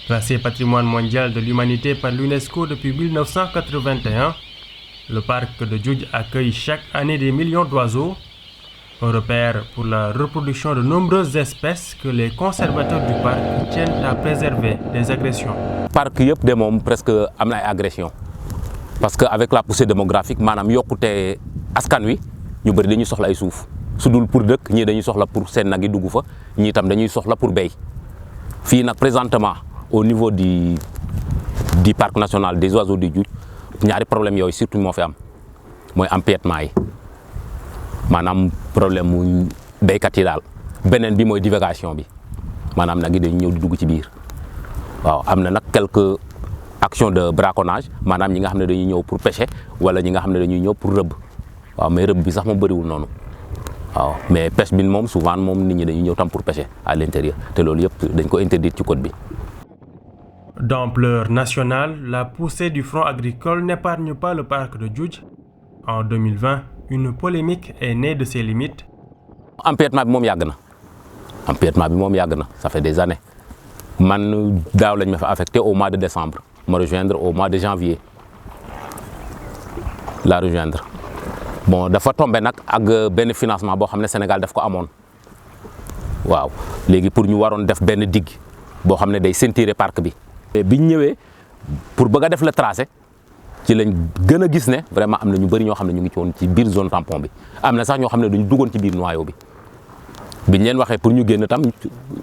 Classé patrimoine mondial de l'humanité par l'UNESCO depuis 1981, le parc de Djoudj accueille chaque année des millions d'oiseaux, un repère pour la reproduction de nombreuses espèces que les conservateurs du parc tiennent à préserver des agressions. Parc yëpp de moom presque am na ay agressions parce que avec la poussée démographique maanaam yokkute askan wi ñu bëri dañuy soxla ay suuf su dul pour dëkk ñii dañuy soxla pour seen nag yi dugg fa ñii tam dañuy soxla pour béy fii nag présentement au niveau du parc national des oiseaux du Djoudj ñaari problème yooyu surtout moo fi am mooy empiètement yi maanaam problème mu béykat yi daal beneen bi mooy divagation bi maanaam nag yi dañuy ñëw di dugg ci biir waaw am na nag quelques actions de braconnage maanaam ñi nga xam ne dañuy ñëw pour pêcher wala ñi nga xam ne dañuy ñëw pour rëbb waaw mais rëbb bi sax moom bëriwul noonu waaw mais pêche bi moom souvent moom nit ñi dañuy ñëw tam pour pêcher à l'intérieur te loolu yëpp dañ ko interdire ci code bi. D'ampleur nationale, la poussée du front agricole n'épargne pas le parc de Djoudj. En 2020, une polémique est née de ses limites. Empiètement bi moom yàgg na empiètement bi moom yàgg na ça fait des années man daaw lañ ma fa affecté au mois de décembre ma rejoindre au mois de janvier la rejoindre bon dafa tombé nag ak benn financement boo xam ne Sénégal daf ko amoon waaw léegi pour ñu waroon def benn digue boo xam ne day ceinturer parc bi. biñ ñëwee pour bëgg a def le tracé ci lañ gën a gis ne vraiment am na ñu bëri ñoo xam ne ñu ngi ci woon ci biir zone tampon bi am na sax ñoo xam ne duñ duggoon ci biir noyau bi biñ leen waxee pour ñu génn tam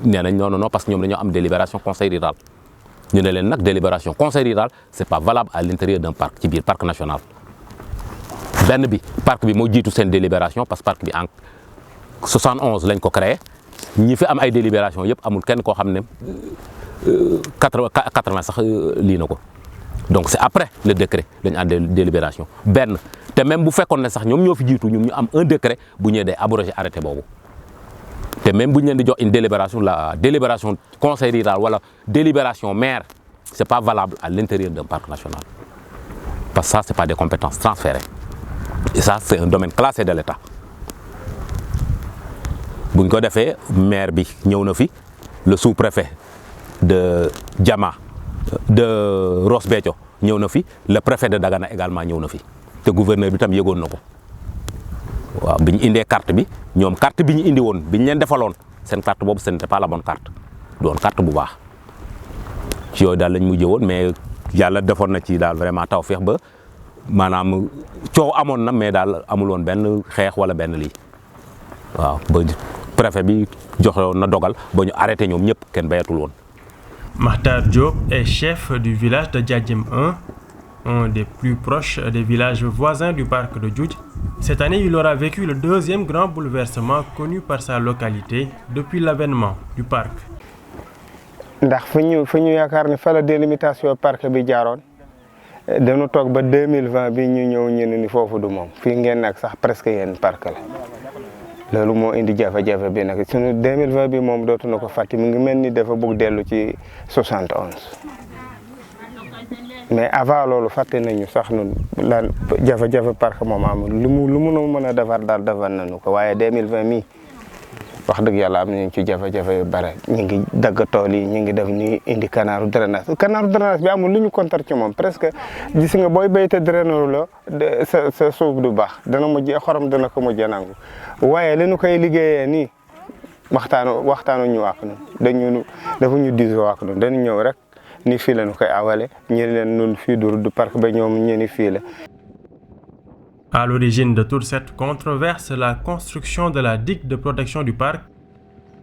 nee nañ non parce que ñoom dañoo am délibération conseil rural ñu ne leen nag délibération conseil rural c'est pas valable à l'intérieur d'un parc ci biir parc national. benn bi parc bi moo jiitu seen délibération parce que parc bi en 71 lañ ko créé ñi fi am ay délibération yëpp amul kenn koo xam ne 80 sax lii na ko donc c'est après le décret dañu am délibération benn te même bu fekkoon ne sax ñoom ñoo fi jiitu ñoom ñu am un décret bu ñëwee day abroger arrêté boobu te même bu ñu leen di jox une délibération la délibération conseil rural wala délibération maire c'est pas valable à l'intérieur d'un parc national parce que ça c'est pas des compétences transférées et ça c'est un domaine classé de l'État buñ ko defee maire bi ñëw na fi le sous-préfet de Diama de Ross Béthio ñëw na fi le préfet de Dagana également ñëw na fi te gouverneur bi tam yëgoon na ko waaw bi ñu indee carte bi ñoom carte bi ñu indi woon bi ñu leen defaloon seen carte boobu ce n'était pas la bonne carte doon carte bu baax ci yooyu daal lañ mujjee woon mais yàlla defoon na ci daal vraiment tawfeex ba maanaam coow amoon na mais daal amul woon benn xeex wala benn lii waaw ba préfet bi joxewoon na dogal ba ñu arrêté ñoom ñëpp kenn bayatul woon. Makhtar Diop est chef du village de Diadjem 1, un des plus proches des villages voisins du parc de Djoudj. Cette année, il aura vécu le deuxième grand bouleversement connu par sa localité depuis l'avènement du parc. ndax fu ñu yaakaar ne fa la délimitation parc bi jaaroon dañu toog ba 2020 bi ñu ñëw ñu ne ni foofu du moom fii ngeen nag sax presque yéen parc la loolu moo indi jafe-jafe bi nag suñu 2020 bi moom dootu na ko fàtte mu ngi mel ni dafa bëgg dellu ci 71 mais avant loolu fàtte nañu sax ñun lan jafe-jafe parc moom amul lu mu mën a defar daal defar nañu ko waaye 2020 mi wax dëgg yàlla am nañu ci jafe-jafe yu bare ñu ngi dagg tool yi ñu ngi def ñu indi canaaru drainage bi amul lu ñu kontar ci moom presque gis nga booy béy te draineur la sa suuf du baax dana mujj xorom dana ko mujj nangu waaye li ñu koy liggéeyee nii waxtaanu ñu wax ñun dafa ñu diisoo wax ñun dañu ñëw rek ni fii la ñu koy awale ñu leen ñun fii du parc ba ñoom ñu ni fii la. À l'origine de toute cette controverse, la construction de la digue de protection du parc,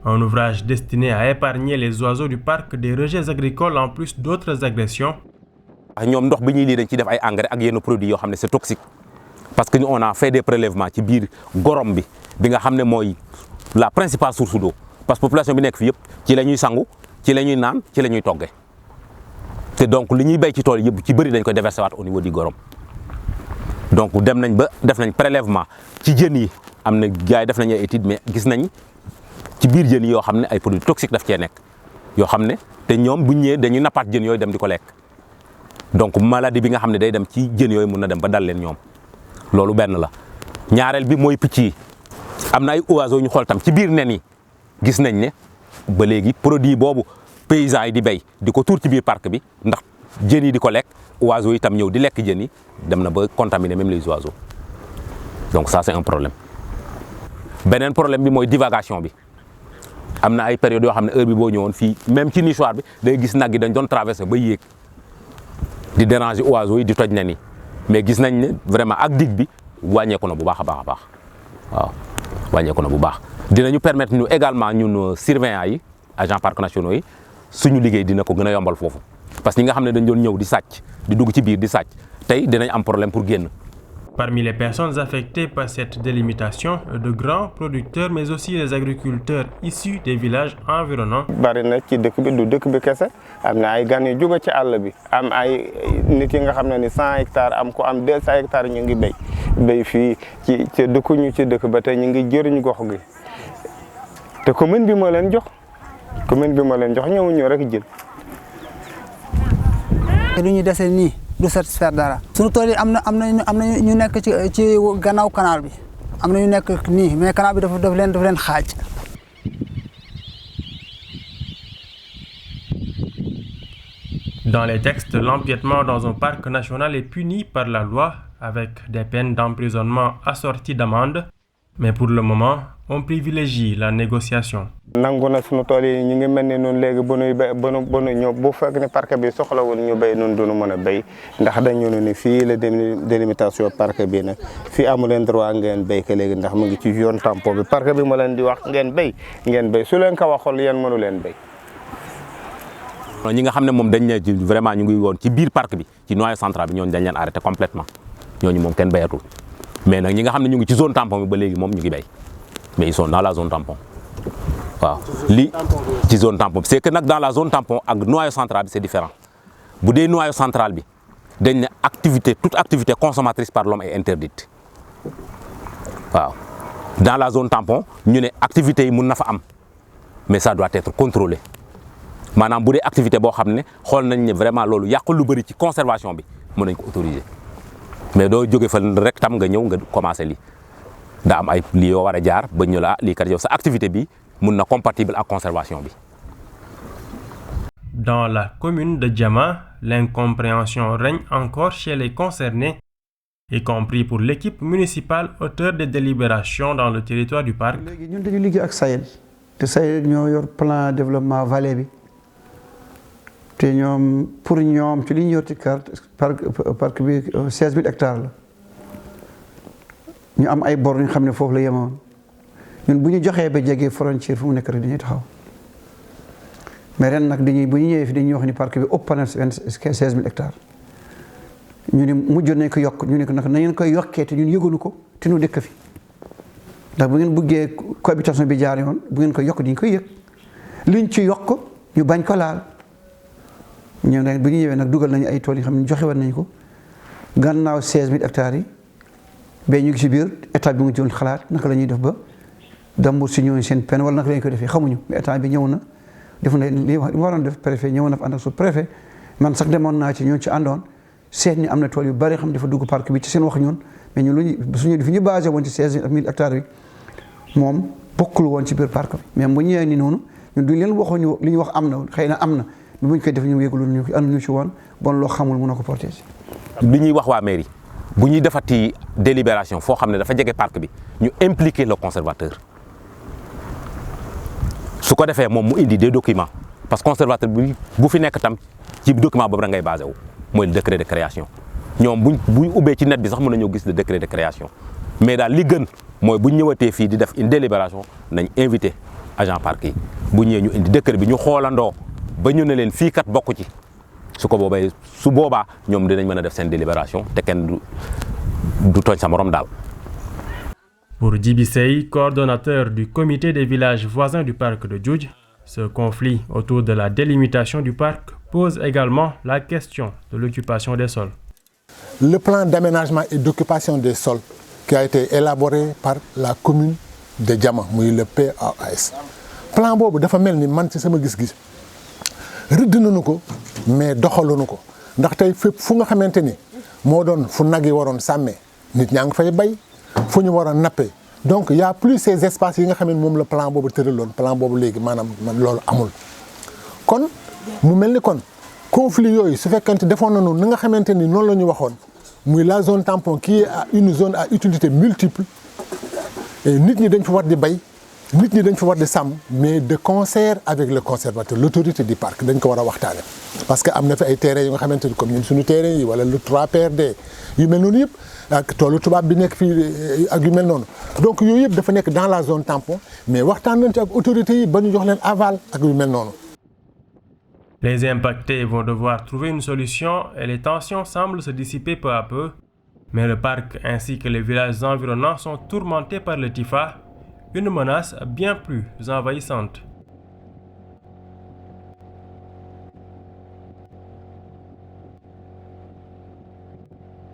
un ouvrage destiné à épargner les oiseaux du parc des rejets agricoles en plus d'autres agressions. ñoom ndox bi ñuy lii dañ ciy def ay engrais ak yenn produits yoo xam ne c'est toxique parce que on a fait des prélèvements ci biir gorom bi nga xam ne mooy la principale source d'eau parce que population bi nekk fi yëpp ci la ñuy sangu ci la ñuy naan ci la ñuy toggee te donc li ñuy béy ci tool yëpp ci bëri dañ koy déverser waat au niveau du gorom. donc dem nañ ba def nañ prélèvement ci jën yi am na gars yi def nañ ay études mais gis nañ ci biir jën yi yoo xam ne ay produits toxiques daf cee nekk yoo xam ne te ñoom bu ñu ñëwee dañuy nappaat jën yooyu dem di ko lekk donc maladie bi nga xam ne day dem ci jën yooyu mun na dem ba dal leen ñoom loolu benn la. ñaareel bi mooy picc yi am na ay oiseaux ñu xool tam ci biir nen yi gis nañ ne ba léegi produit boobu paysans yi di béy di ko tuur ci biir parc bi ndax jën yi di ko lekk oiseaux yi tam ñëw di lekk jën yi dem na ba contaminer même les oiseaux donc ça c'est un problème. beneen problème bi mooy divagation bi am na ay période yoo xam ne heure bi boo ñëwoon fii même ci nichoir bi day gis nag yi dañ doon traversé ba yéeg di déranger oiseaux yi di toj nen yi mais gis nañ ne vraiment ak digue bi wàññeeku na bu baax a baax a baax waaw wàññeeku na bu baax. dinañu permettre ñu également ñun surveillants yi agents parcs nationaux yi suñu liggéey dina ko gën a yombal foofu parce que ñi nga xam ne dañ doon ñëw di sàcc di dugg ci biir di sàcc tey dinañ am problème pour génn. Parmi les personnes affectées par cette délimitation, de grands producteurs mais aussi les agriculteurs issus des villages environnants. bari na ci dëkk bi du dëkk bi kese am na ay gan yu jóge ci àll bi am ay nit yi nga xam ne ni 100 hectares am ko am 200 hectares ñu ngi béy fii ci dëkkuñu ci dëkk ba tey ñu ngi jëriñu gox gi te commune bi moo leen jox ñëwuñu rek jël. lu ñu dese nii du satisfaire dara. suñu tool yi am na ñu nekk ci gannaaw canal bi am na ñu nekk nii mais canal bi dafa leen xaaj. Dans les textes, l'empiètement dans un parc national est puni par la loi avec des peines d'emprisonnement assorties d'amendes. Mais pour le moment, on privilégie la négociation. nangu na sunu tool yi ñu ngi mel ni noonu léegi bu nuy ñëw bu fekk ne parc bi soxlawul ñu béy noonu duñu mën a béy ndax dañu ne ni fii la délimitation parc bi nag fii amu leen droit ngeen béy ko léegi ndax mu ngi ci zone tampon bi parc bi moo leen di wax ngeen béy su leen ko waxul yéen mënu leen béy. ñi nga xam ne moom dañ ne vraiment ñu ngi woon ci biir parc bi ci noyau central bi ñooñu dañ leen arrêté complètement ñooñu moom kenn béyatul mais nag ñi nga xam ne ñu ngi ci zone tampon bi ba léegi moom ñu ngi béy mais ils sont dans la zone tampon waaw lii ci zone tampon c'est que nag dans la zone tampon ak noyau central bi c'est différent bu dee noyau central bi dañ ne toute activité consommatrice par l'homme est interdite waaw dans la zone tampon ñu ne activités yi mun na fa am mais ça doit être contrôlé maanaam bu dee activité boo xam ne xool nañ ne vraiment loolu yàqul lu bëri ci conservation bi mën nañ ko autoriser mais doo jóge fa rek tam nga ñëw nga commencé lii daa am ay lii yoo war a jaar ba ñu la lii kat yow sa activité bi mun na compatible ak conservation bi. Dans la commune de Diama, l'incompréhension règne encore chez les concernés, y compris pour l'équipe municipale auteur des délibérations dans le territoire du parc. léegi ñun dañu liggéey ak SAED te SAED ñoo yor plan développement vallée bi te ñoom pour ñoom ci li ñu yor ci carte parc bi 16000 hectares la ñu am ay bor ñu xam ne foofu la yemoon ñun bu ñu joxee ba jege frontière fu mu nekk rek dañuy taxaw mais ren nag bu ñu ñëwee fi dañuy wax ni parc bi ëpp na 16000 hectares ñu ni mujj nañ ko yokk ñu ne ko nag na ngeen koy yokkee te ñun yëgunu ko te ñu dëkk fi ndax bu ngeen bëggee cohabitation bi jaar yoon bu ngeen ko yokk diñ koy yëg liñ ci yokk ñu bañ ko laal ñoom nag bu ñu ñëwee nag dugal nañu ay tool yi xam ne joxe woon nañu ko gannaaw 16000 hectares yi ba ñu ngi si biir état bi mu doon xalaat naka la ñuy def ba dambur si ñëw seen peine wala naka la ñu koy defee xamuñu mais état bi ñëw na def na li waroon def préfet ñëw na fa ànd ak su préfet man sax demoon naa ci ñoon ci àndoon seet ni am na tool yu bari xam dafa dugg parc bi ci seen wax ñun mais ñun luñu suñu fi ñu basé woon ci 16000 hectares bi moom bokkul woon ci biir parc bi mais bu ñëwee ni noonu ñun duñ leen waxuñu li ñu wax am na xëy na am na bu ñu koy def ñu yëgul ñu ànduñu ci woon bon loo xamul mën na ko protéger. li ñuy wax waa mairie bu ñuy defati délibération foo xam ne dafa jege parc bi ñu impliquer le conservateur su ko defee moom mu indi des documents parce que conservateur bi bu fi nekk tam ci document boobu da ngay basé wu mooy le décret de création ñoom buñ ubbee ci net bi sax mën nañoo gis le décret de création mais daal li gën mooy bu ñu ñëwatee fii di def une délibération nañ invité agent parc yi bu ñëwee ñu indi décret bi ñu xoolandoo ba ñu ne leen fii kat bokk ci su boobaa ñoom dinañ mën a def seen délibération te kenn du tooñ sa morom daal. Pour Djibi Sey, coordonnateur du comité des villages voisins du parc de Djoudj, ce conflit autour de la délimitation du parc pose également la question de l'occupation des sols. Le plan d'aménagement et d'occupation des sols qui a été élaboré par la commune de Diama, le PAS. Plan boobu dafa mel ni man ci sama gis-gis rëdd nañu ko mais doxaluñu ko ndax tey fépp fu nga xamante ni moo doon fu nag yi waroon sàmmee nit ñaa ngi fay bay fu ñu waroon nappee donc y a plus ces espaces yi nga xam ne moom la plan boobu tëraloon plan boobu léegi maanaam loolu amul kon mu mel ni kon conflit yooyu su fekkante defoon nañu ni nga xamante ni noonu la ñu waxoon muy la zone tampon qui est une zone à utilité multiple nit ñi dañ fa war di bay nit ñi dañ fa war di sàmm mais de concert avec le conservateur l'autorité du parc dañ ko war a waxtaane parce que am na fi ay terrains yu nga xamante ni comme ñun suñu terrain yi wala le 3PRD yu mel noonu yëpp ak toolu tubaab bi nekk fii ak yu mel noonu donc yooyu yëpp dafa nekk dans la zone tampon mais waxtaan nañ ci ak autorités yi ba ñu jox leen aval ak yu mel noonu. Les impactés vont devoir trouver une solution et les tensions semblent se dissiper peu à peu, mais le parc ainsi que les villages environnants sont tourmentés par le Tifa, une menace bien plus envahissante.